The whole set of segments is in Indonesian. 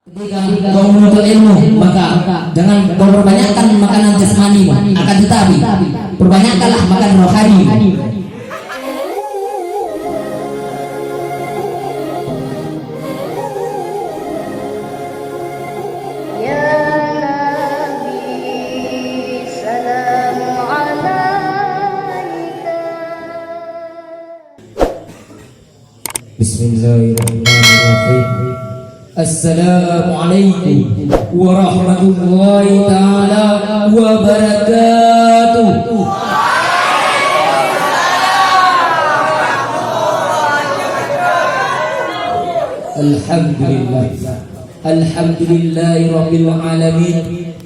Kau menuntut ilmu, maka jangan kau perbanyakkan makanan jasmani, akan tetapi perbanyakkanlah makan rohani. Bismillahirrahmanirrahim. Assalamualaikum warahmatullahi ta'ala wabarakatuh. Alhamdulillahi rabbil alamin.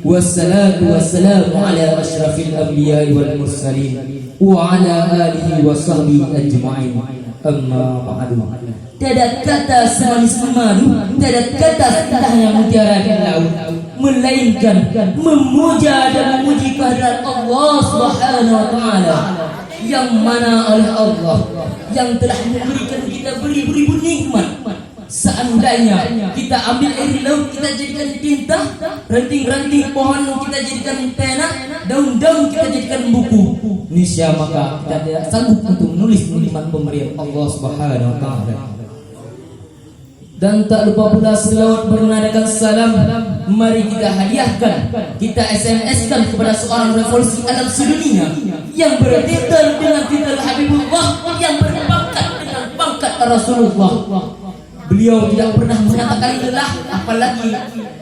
Wassalatu wassalamu ala asyrafil anbiya'i wal mursalin wa ala alihi wa sahbihi ajma'in. Amma ba'du. Tiada kata semanis madu, tiada kata indahnya mutiara di laut, melainkan memuja dan memuji kehadirat Allah Subhanahu wa taala, yang mana oleh Allah yang telah memberikan kita beribu-ribu nikmat. Seandainya kita ambil air di laut, kita jadikan tinta, ranting-ranting pohon kita jadikan pena, daun-daun kita jadikan buku, niscaya maka kita tidak sanggup untuk menulis nikmat pemberian Allah Subhanahu wa taala. Dan tak lupa pula selawat bernadakan salam, mari kita hadiahkan, kita SMS-kan kepada seorang revolusi alam sedunia yang bertitel dengan titel Habibullah, yang berpangkat dengan pangkat Rasulullah. Beliau tidak pernah mengatakan lelah, apalagi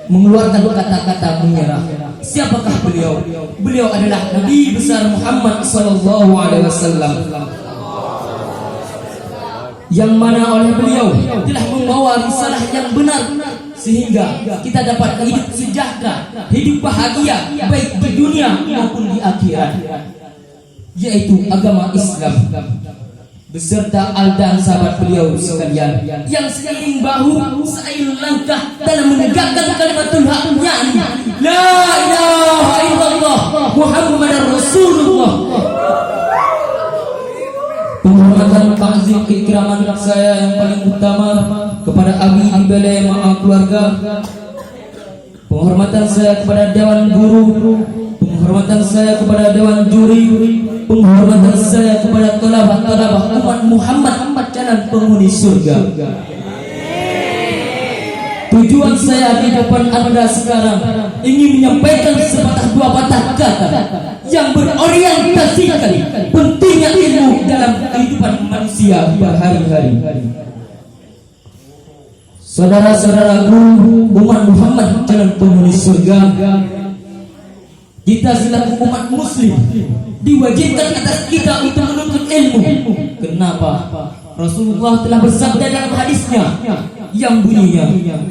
mengeluarkan kata-kata menyerah. Siapakah beliau? Beliau adalah Nabi besar Muhammad sallallahu alaihi wasallam, yang mana oleh beliau telah membawa risalah yang benar, sehingga kita dapat hidup sejahtera, hidup bahagia, baik di dunia maupun di akhirat, yaitu agama Islam beserta al dan sahabat beliau sekalian yang seiring bahu seiring langkah dalam menegakkan kalimatul haq, yakni la ilaha illallah Muhammadar Rasulullah. Penghormatan, takzim, ikraman saya yang paling utama kepada Abi di balai maaf keluarga. Penghormatan saya kepada dewan guru, penghormatan saya kepada dewan juri, penghormatan saya kepada tolabah-tolabah umat Muhammad jalan penghuni surga. Tujuan saya di depan Anda sekarang ingin menyampaikan sepatah dua patah kata yang berorientasikan pentingnya ilmu dalam kehidupan manusia berhari-hari. Saudara-saudaraku umat Muhammad jalan penghuni surga, kita selaku umat muslim diwajibkan atas kita untuk menuntut ilmu. Kenapa? Rasulullah telah bersabda dalam hadisnya yang bunyinya,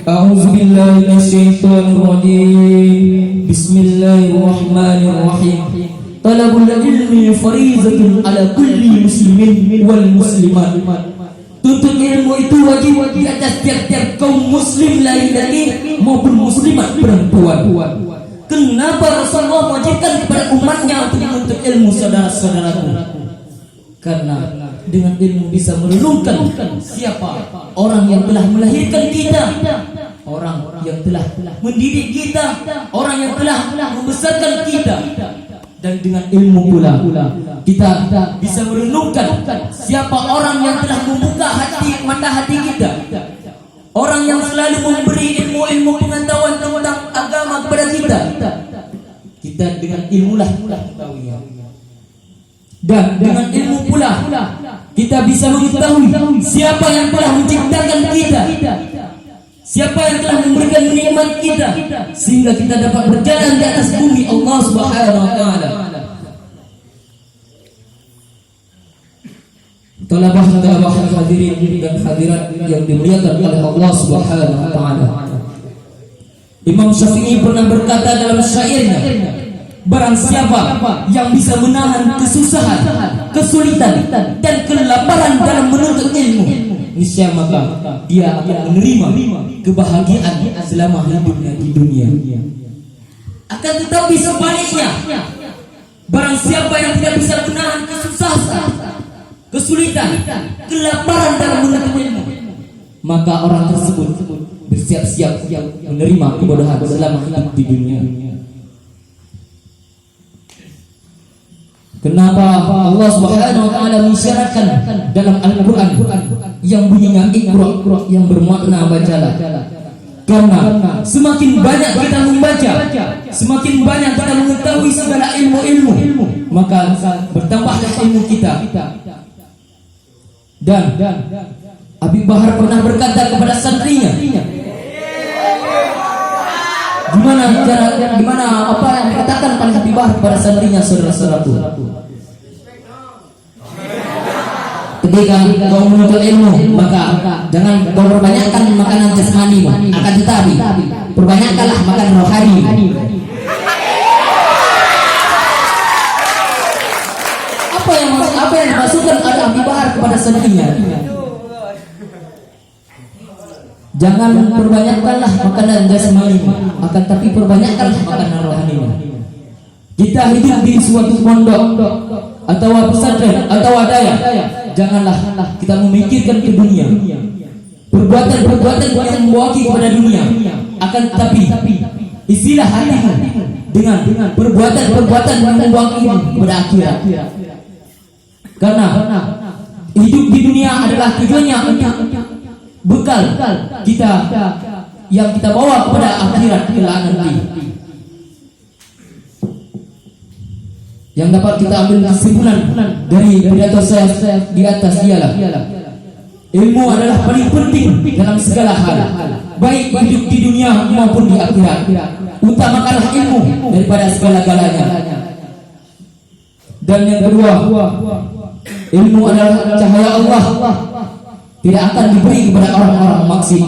A'udzubillahi minasyaitonirrajim, Bismillahirrahmanirrahim. Talabul ilmi farizatun ala kulli muslimin wal muslimat. Tuntut ilmu itu wajib di atas tiap-tiap kaum muslim laki-laki maupun muslimat perempuan. Kenapa Rasulullah mewajibkan kepada umatnya untuk menuntut ilmu, saudara-saudaraku? Karena dengan ilmu bisa merenungkan siapa orang yang telah melahirkan kita, orang yang telah mendidik kita, orang yang telah membesarkan kita. Dan dengan ilmu pula kita bisa merenungkan siapa orang yang telah membuka mata hati kita, orang yang selalu memberi ilmu-ilmu pengetahuan tentang agama kepada kita. Kita dengan ilmulah mengetahuinya. Dan dengan ilmu pula kita bisa mengetahui siapa yang telah menciptakan kita, siapa yang telah memberikan nikmat kita, sehingga kita dapat berjalan di atas bumi Allah Subhanahu wa taala. Talabah hadirin dan hadirat yang dimuliakan oleh Allah Subhanahu wa taala. Imam Syafi'i pernah berkata dalam syairnya, barang siapa yang bisa menahan kesusahan, kesulitan dan kelaparan dalam menuntut ilmu, niscaya maka dia akan menerima kebahagiaan selama hidupnya di dunia. Akan tetapi sebaliknya, barang siapa yang tidak bisa menahan kesusahan, kesulitan, kelaparan dalam menuntut ilmu, maka orang tersebut bersiap-siap menerima kebodohan selama hidup di dunia. Kenapa Allah Subhanahu wa taala mensyaratkan dalam Al-Qur'an yang bunyinya Iqra yang bermakna bacalah? Karena semakin banyak kita membaca, semakin banyak kita mengetahui segala ilmu-ilmu, maka bertambahlah ilmu kita. Dan Habib Bahar pernah berkata kepada santrinya, gimana apa yang dikatakan oleh Habib Bahar kepada santrinya, saudara-saudaraku? Ketika kau menuntut ilmu, maka jangan kau perbanyakkan makanan jasmanimu, akan tetapi perbanyakkanlah makan rohani. Apa yang dimasukkan oleh Habib Bahar kepada santrinya? Jangan perbanyakkanlah makanan jasmanimu, akan tapi perbanyakkanlah makanan rohanimu. Kita hidup di suatu pondok atau pesantren atau wadaya, janganlah kita memikirkan ke dunia, perbuatan yang membawa kepada dunia, akan tetapi isilah hatimu dengan perbuatan yang membawa kepada akhirat. Karena hidup di dunia adalah tujuannya untuk bekal kita yang kita bawa kepada akhirat kelak nanti. Yang dapat kita ambil kesimpulan dari pidato saya di atas ialah ilmu adalah paling penting dalam segala hal, baik hidup di dunia maupun di akhirat. Utamakanlah ilmu daripada segala-galanya. Dan yang kedua, ilmu adalah cahaya Allah, tidak akan diberi kepada orang-orang maksud.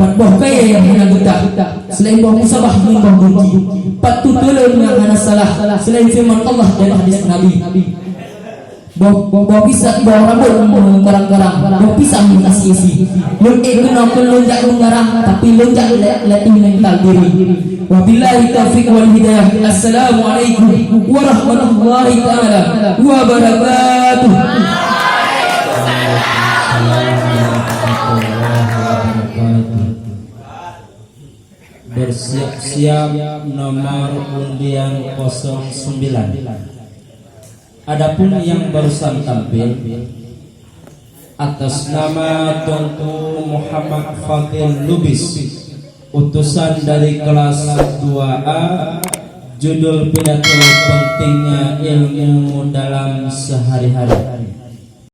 Buah kaya yang hanya getah, selain buah musabah dengan buah benci. Patutulun yang hanya salah, selain firman Allah dan hadis Nabi. Buah pisang, buah rambut karang-karang, buah pisang mengisi-isi. Lunjak kenal lunjak mengarang, tapi lunjak letih mental diri. Wabillahi taufiq wal hidayah. Assalamualaikum warahmatullahi taala wabarakatuh. Bersiap-siap nomor undian 09. Adapun yang barusan tampil atas nama Tunku Muhammad Fadil Lubis, utusan dari kelas 2A, judul pidato pentingnya ilmu dalam sehari-hari.